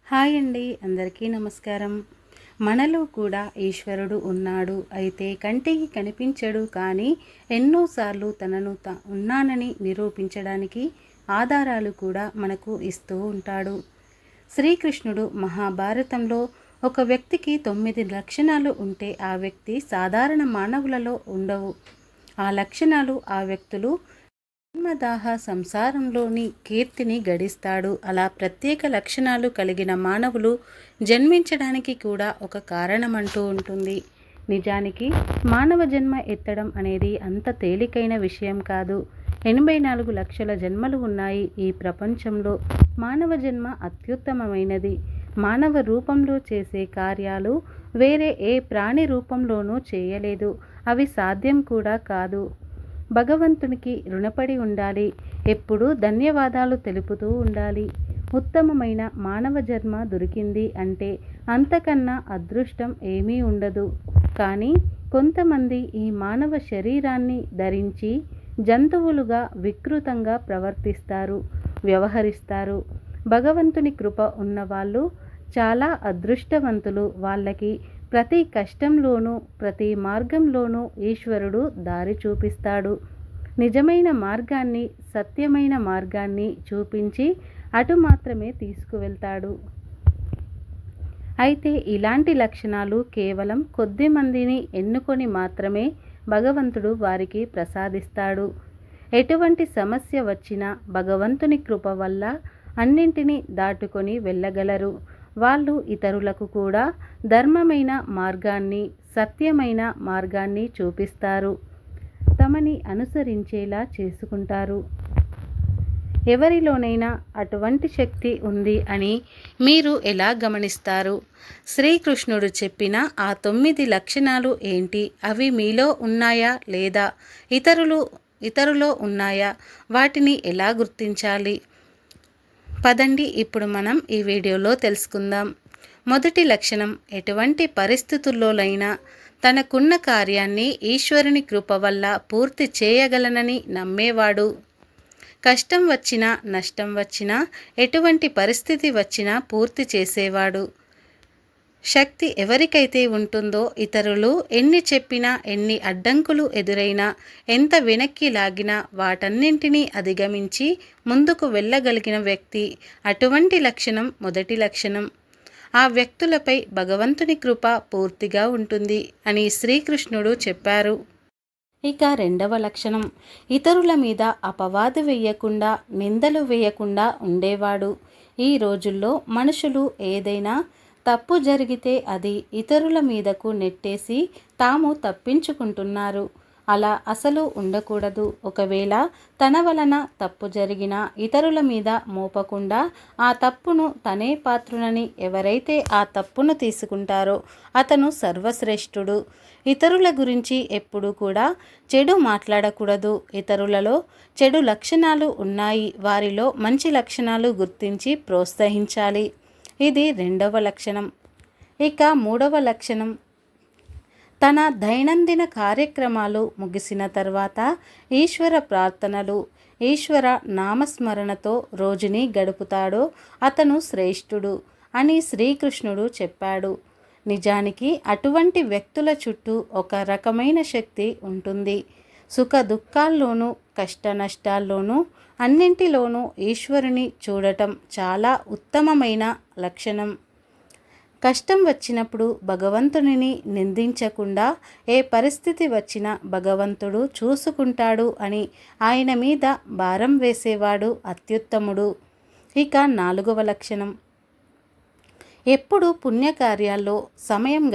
Hi అండి, అందరికీ నమస్కారం. మనలో కూడా ఈశ్వరుడు ఉన్నాడు. అయితే కంటికి కనిపించడు, కానీ ఎన్నోసార్లు తనను ఉన్నానని నిరూపించడానికి ఆధారాలు కూడా మనకు ఇస్తూ ఉంటాడు. శ్రీకృష్ణుడు మహాభారతంలో ఒక వ్యక్తికి 9 లక్షణాలు ఉంటే ఆ వ్యక్తి సాధారణ మానవులలో ఉండవు. ఆ లక్షణాలు ఆ వ్యక్తులు జన్మదాహ సంసారంలోని కీర్తిని గడిస్తాడు. అలా ప్రత్యేక లక్షణాలు కలిగిన మానవులు జన్మించడానికి కూడా ఒక కారణమంటూ ఉంటుంది. నిజానికి మానవ జన్మ ఎత్తడం అనేది అంత తేలికైన విషయం కాదు. 84 లక్షల జన్మలు ఉన్నాయి ఈ ప్రపంచంలో. మానవ జన్మ అత్యుత్తమమైనది. మానవ రూపంలో చేసే కార్యాలు వేరే ఏ ప్రాణి రూపంలోనూ చేయలేదు. అవి సాధ్యం కూడా కాదు. భగవంతునికి రుణపడి ఉండాలి. ఎప్పుడూ ధన్యవాదాలు తెలుపుతూ ఉండాలి. ఉత్తమమైన మానవ జన్మ దొరికింది అంటే అంతకన్నా అదృష్టం ఏమీ ఉండదు. కానీ కొంతమంది ఈ మానవ శరీరాన్ని ధరించి జంతువులుగా వికృతంగా ప్రవర్తిస్తారు, వ్యవహరిస్తారు. భగవంతుని కృప ఉన్నవాళ్ళు చాలా అదృష్టవంతులు. వాళ్ళకి ప్రతి కష్టంలోనూ ప్రతి మార్గంలోనూ ఈశ్వరుడు దారి చూపిస్తాడు. నిజమైన మార్గాన్ని, సత్యమైన మార్గాన్ని చూపించి అటు మాత్రమే తీసుకువెళ్తాడు. అయితే ఇలాంటి లక్షణాలు కేవలం కొద్ది మందిని ఎన్నుకొని మాత్రమే భగవంతుడు వారికి ప్రసాదిస్తాడు. ఎటువంటి సమస్య వచ్చినా భగవంతుని కృప వల్ల అన్నింటినీ దాటుకొని వెళ్ళగలరు. వాళ్ళు ఇతరులకు కూడా ధర్మమైన మార్గాన్ని, సత్యమైన మార్గాన్ని చూపిస్తారు. తమని అనుసరించేలా చేసుకుంటారు. ఎవరిలోనైనా అటువంటి శక్తి ఉంది అని మీరు ఎలా గమనిస్తారు? శ్రీకృష్ణుడు చెప్పిన ఆ 9 లక్షణాలు ఏంటి? అవి మీలో ఉన్నాయా లేదా ఇతరులో ఉన్నాయా? వాటిని ఎలా గుర్తించాలి? పదండి ఇప్పుడు మనం ఈ వీడియోలో తెలుసుకుందాం. మొదటి లక్షణం, ఎటువంటి పరిస్థితుల్లోనైనా తనకున్న కార్యాన్ని ఈశ్వరుని కృప వల్ల పూర్తి చేయగలనని నమ్మేవాడు. కష్టం వచ్చినా, నష్టం వచ్చినా, ఎటువంటి పరిస్థితి వచ్చినా పూర్తి చేసేవాడు. శక్తి ఎవరికైతే ఉంటుందో ఇతరులు ఎన్ని చెప్పినా, ఎన్ని అడ్డంకులు ఎదురైనా, ఎంత వెనక్కి లాగినా వాటన్నింటినీ అధిగమించి ముందుకు వెళ్ళగలిగిన వ్యక్తి. అటువంటి లక్షణం మొదటి లక్షణం. ఆ వ్యక్తులపై భగవంతుని కృప పూర్తిగా ఉంటుంది అని శ్రీకృష్ణుడు చెప్పారు. ఇక రెండవ లక్షణం, ఇతరుల మీద అపవాదు వేయకుండా, నిందలు వేయకుండా ఉండేవాడు. ఈ రోజుల్లో మనుషులు ఏదైనా తప్పు జరిగితే అది ఇతరుల మీదకు నెట్టేసి తాము తప్పించుకుంటున్నారు. అలా అసలు ఉండకూడదు. ఒకవేళ తన వలన తప్పు జరిగినా ఇతరుల మీద మోపకుండా ఆ తప్పును తనే పాత్రునని ఎవరైతే ఆ తప్పును తీసుకుంటారో అతను సర్వశ్రేష్ఠుడు. ఇతరుల గురించి ఎప్పుడూ కూడా చెడు మాట్లాడకూడదు. ఇతరులలో చెడు లక్షణాలు ఉన్నాయి, వారిలో మంచి లక్షణాలు గుర్తించి ప్రోత్సహించాలి. ఇది రెండవ లక్షణం. ఇక మూడవ లక్షణం, తన దైనందిన కార్యక్రమాలు ముగిసిన తర్వాత ఈశ్వర ప్రార్థనలు, ఈశ్వర నామస్మరణతో రోజుని గడుపుతాడో అతను శ్రేష్ఠుడు అని శ్రీకృష్ణుడు చెప్పాడు. నిజానికి అటువంటి వ్యక్తుల చుట్టూ ఒక రకమైన శక్తి ఉంటుంది. సుఖ దుఃఖాల్లోనూ, కష్ట నష్టాల్లోనూ, అన్నింటిలోనూ ఈశ్వరుని చూడటం చాలా ఉత్తమమైన లక్షణం. కష్టం వచ్చినప్పుడు భగవంతునిని నిందించకుండా ఏ పరిస్థితి వచ్చినా భగవంతుడు చూసుకుంటాడు అని ఆయన మీద భారం వేసేవాడు అత్యుత్తముడు. ఇక నాలుగవ లక్షణం, ఎప్పుడు పుణ్యకార్యాల్లో సమయం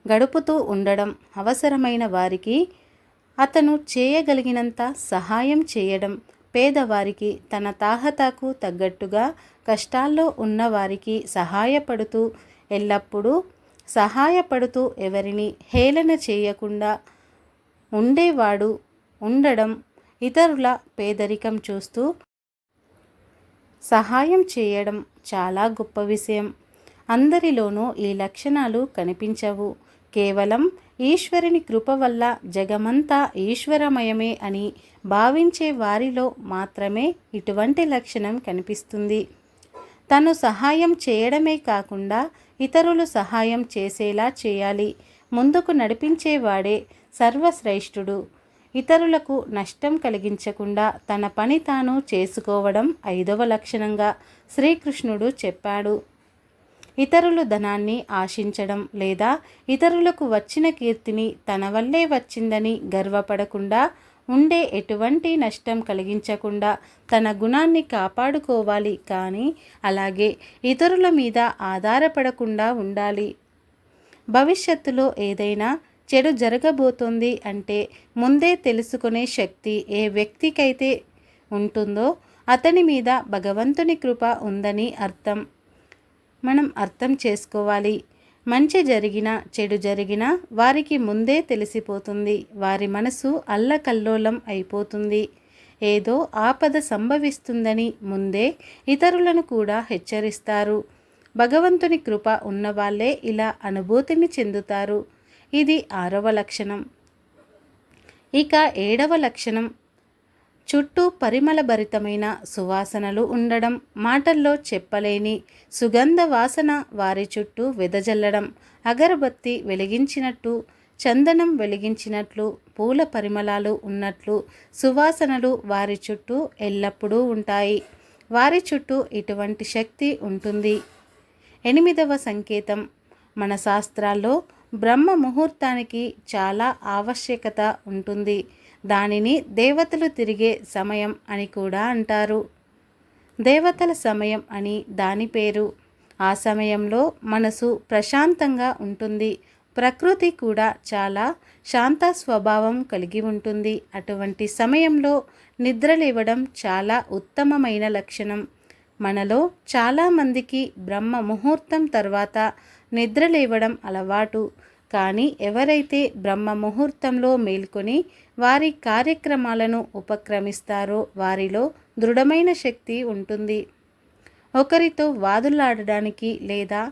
గడుపుతూ ఉండడం, అవసరమైన వారికి అతను చేయగలిగినంత సహాయం చేయడం, పేదవారికి తన తాహతాకు తగ్గట్టుగా కష్టాల్లో ఉన్నవారికి సహాయపడుతూ, ఎల్లప్పుడూ సహాయపడుతూ ఎవరిని హేళన చేయకుండా ఉండడం, ఇతరుల పేదరికం చూస్తూ సహాయం చేయడం చాలా గొప్ప విషయం. అందరిలోనూ ఈ లక్షణాలు కనిపించవు. కేవలం ఈశ్వరుని కృప వల్ల జగమంతా ఈశ్వరమయమే అని భావించే వారిలో మాత్రమే ఇటువంటి లక్షణం కనిపిస్తుంది. తను సహాయం చేయడమే కాకుండా ఇతరులు సహాయం చేసేలా చేయాలి. ముందుకు నడిపించేవాడే సర్వశ్రేష్ఠుడు. ఇతరులకు నష్టం కలిగించకుండా తన పని తాను చేసుకోవడం 5వ లక్షణంగా శ్రీకృష్ణుడు చెప్పాడు. ఇతరులు ధనాన్ని ఆశించడం లేదా ఇతరులకు వచ్చిన కీర్తిని తన వల్లే వచ్చిందని గర్వపడకుండా ఉండే, ఎటువంటి నష్టం కలిగించకుండా తన గుణాన్ని కాపాడుకోవాలి. కానీ అలాగే ఇతరుల మీద ఆధారపడకుండా ఉండాలి. భవిష్యత్తులో ఏదైనా చెడు జరగబోతోంది అంటే ముందే తెలుసుకునే శక్తి ఏ వ్యక్తికైతే ఉంటుందో అతని మీద భగవంతుని కృప ఉందని మనం అర్థం చేసుకోవాలి. మంచి జరిగినా చెడు జరిగినా వారికి ముందే తెలిసిపోతుంది. వారి మనసు అల్లకల్లోలం అయిపోతుంది. ఏదో ఆపద సంభవిస్తుందని ముందే ఇతరులను కూడా హెచ్చరిస్తారు. భగవంతుని కృప ఉన్నవాళ్లే ఇలా అనుభూతిని చెందుతారు. ఇది 6వ లక్షణం. ఇక 7వ లక్షణం, చుట్టూ పరిమళభరితమైన సువాసనలు ఉండడం, మాటల్లో చెప్పలేని సుగంధ వాసన వారి చుట్టూ వెదజల్లడం. అగరబత్తి వెలిగించినట్టు, చందనం వెలిగించినట్లు, పూల పరిమళాలు ఉన్నట్లు సువాసనలు వారి చుట్టూ ఎల్లప్పుడూ ఉంటాయి. వారి చుట్టూ ఇటువంటి శక్తి ఉంటుంది. 8వ సంకేతం, మన శాస్త్రాల్లో బ్రహ్మ ముహూర్తానికి చాలా ఆవశ్యకత ఉంటుంది. దానిని దేవతలు తిరిగే సమయం అని కూడా అంటారు. దేవతల సమయం అని దాని పేరు. ఆ సమయంలో మనసు ప్రశాంతంగా ఉంటుంది. ప్రకృతి కూడా చాలా శాంత స్వభావం కలిగి ఉంటుంది. అటువంటి సమయంలో నిద్రలేవడం చాలా ఉత్తమమైన లక్షణం. మనలో చాలామందికి బ్రహ్మ ముహూర్తం తర్వాత నిద్రలేవడం అలవాటు. కానీ ఎవరైతే బ్రహ్మ ముహూర్తంలో మేల్కొని వారి కార్యక్రమాలను ఉపక్రమిస్తారో వారిలో దృఢమైన శక్తి ఉంటుంది. ఒకరితో వాదులాడడానికి లేదా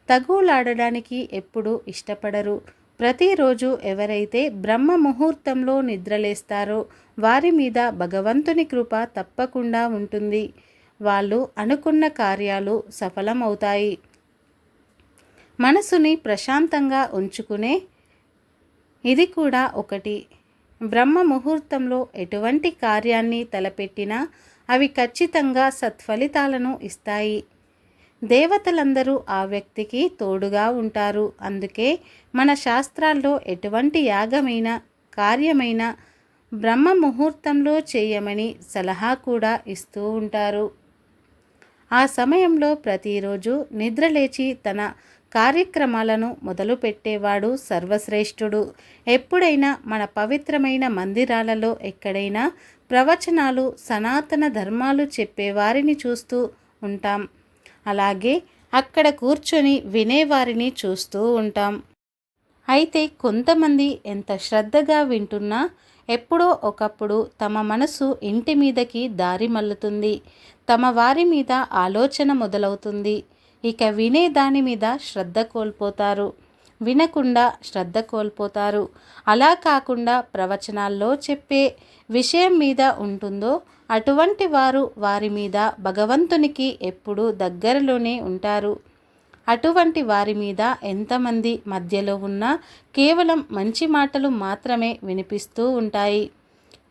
తగులాడడానికి ఎప్పుడూ ఇష్టపడరు. ప్రతిరోజు ఎవరైతే బ్రహ్మ ముహూర్తంలో నిద్రలేస్తారో వారి మీద భగవంతుని కృప తప్పకుండా ఉంటుంది. వాళ్ళు అనుకున్న కార్యాలు సఫలమవుతాయి. మనసుని ప్రశాంతంగా ఉంచుకునే ఇది కూడా ఒకటి. బ్రహ్మ ముహూర్తంలో ఎటువంటి కార్యాన్ని తలపెట్టినా అవి ఖచ్చితంగా సత్ఫలితాలను ఇస్తాయి. దేవతలందరూ ఆ వ్యక్తికి తోడుగా ఉంటారు. అందుకే మన శాస్త్రాల్లో ఎటువంటి యాగమైన కార్యమైన బ్రహ్మ ముహూర్తంలో చేయమని సలహా కూడా ఇస్తూ ఉంటారు. ఆ సమయంలో ప్రతిరోజు నిద్రలేచి తన కార్యక్రమాలను మొదలుపెట్టేవాడు సర్వశ్రేష్ఠుడు. ఎప్పుడైనా మన పవిత్రమైన మందిరాలలో ఎక్కడైనా ప్రవచనాలు, సనాతన ధర్మాలు చెప్పేవారిని చూస్తూ ఉంటాం. అలాగే అక్కడ కూర్చొని వినేవారిని చూస్తూ ఉంటాం. అయితే కొంతమంది ఎంత శ్రద్ధగా వింటున్నా ఎప్పుడో ఒకప్పుడు తమ మనసు ఇంటి మీదకి దారి మల్లుతుంది. తమ వారి మీద ఆలోచన మొదలవుతుంది. ఇక వినే దాని మీద శ్రద్ధ కోల్పోతారు. వినకుండా శ్రద్ధ కోల్పోతారు. అలా కాకుండా ప్రవచనాల్లో చెప్పే విషయం మీద ఉంటుందో అటువంటి వారు వారి మీద భగవంతునికి ఎప్పుడూ దగ్గరలోనే ఉంటారు. అటువంటి వారి మీద ఎంతమంది మధ్యలో ఉన్నా కేవలం మంచి మాటలు మాత్రమే వినిపిస్తూ ఉంటాయి.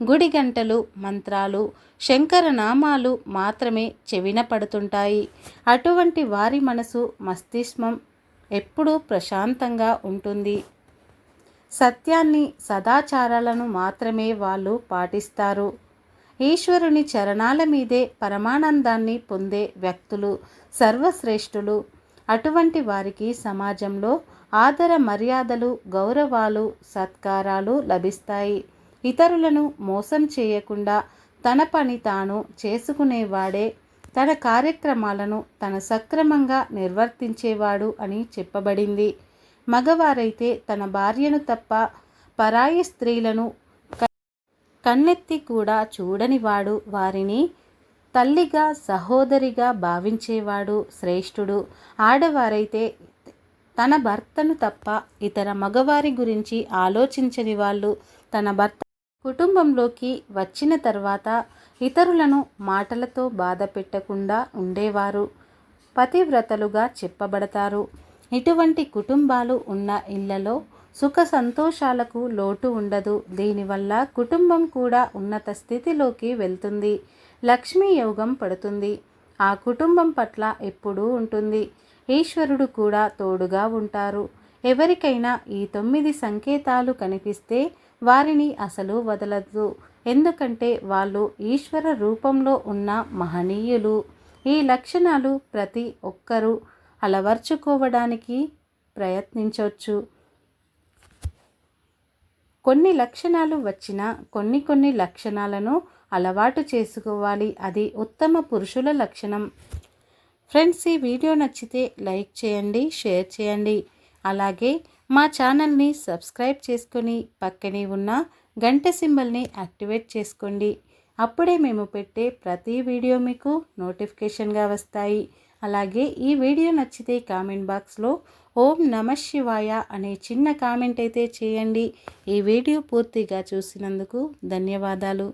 గుడి గంటలు, మంత్రాలు, శంకరనామాలు మాత్రమే చెవిన పడుతుంటాయి. అటువంటి వారి మనసు, మస్తిష్కం ఎప్పుడూ ప్రశాంతంగా ఉంటుంది. సత్యాన్ని, సదాచారాలను మాత్రమే వాళ్ళు పాటిస్తారు. ఈశ్వరుని చరణాల మీదే పరమానందాన్ని పొందే వ్యక్తులు సర్వశ్రేష్ఠులు. అటువంటి వారికి సమాజంలో ఆదర మర్యాదలు, గౌరవాలు, సత్కారాలు లభిస్తాయి. ఇతరులను మోసం చేయకుండా తన పని తాను చేసుకునేవాడే తన కార్యక్రమాలను తన సక్రమంగా నిర్వర్తించేవాడు అని చెప్పబడింది. మగవారైతే తన భార్యను తప్ప పరాయి స్త్రీలను కన్నెత్తి కూడా చూడనివాడు. వారిని తల్లిగా, సహోదరిగా భావించేవాడు శ్రేష్ఠుడు. ఆడవారైతే తన భర్తను తప్ప ఇతర మగవారి గురించి ఆలోచించని వాళ్ళు. తన భర్త కుటుంబంలోకి వచ్చిన తర్వాత ఇతరులను మాటలతో బాధ పెట్టకుండా ఉండేవారు. పతివ్రతలుగా చెప్పబడతారు. ఇటువంటి కుటుంబాలు ఉన్న ఇళ్లలో సుఖ సంతోషాలకు లోటు ఉండదు. దీనివల్ల కుటుంబం కూడా ఉన్నత స్థితిలోకి వెళ్తుంది. లక్ష్మీ యోగం పడుతుంది. ఆ కుటుంబం పట్ల ఎప్పుడూ ఉంటుంది. ఈశ్వరుడు కూడా తోడుగా ఉంటారు. ఎవరికైనా ఈ 9 సంకేతాలు కనిపిస్తే వారిని అసలు వదలదు. ఎందుకంటే వాళ్ళు ఈశ్వర రూపంలో ఉన్న మహనీయులు. ఈ లక్షణాలు ప్రతి ఒక్కరూ అలవర్చుకోవడానికి ప్రయత్నించవచ్చు. కొన్ని లక్షణాలు వచ్చినా కొన్ని లక్షణాలను అలవాటు చేసుకోవాలి. అది ఉత్తమ పురుషుల లక్షణం. ఫ్రెండ్స్, ఈ వీడియో నచ్చితే లైక్ చేయండి, షేర్ చేయండి. అలాగే మా ఛానల్ని సబ్స్క్రైబ్ చేసుకొని పక్కనే ఉన్న గంట సింబల్ని యాక్టివేట్ చేసుకోండి. అప్పుడే మేము పెట్టే ప్రతి వీడియో మీకు నోటిఫికేషన్గా వస్తాయి. అలాగే ఈ వీడియో నచ్చితే కామెంట్ బాక్స్లో ఓం నమః శివాయ అనే చిన్న కామెంట్ అయితే చేయండి. ఈ వీడియో పూర్తిగా చూసినందుకు ధన్యవాదాలు.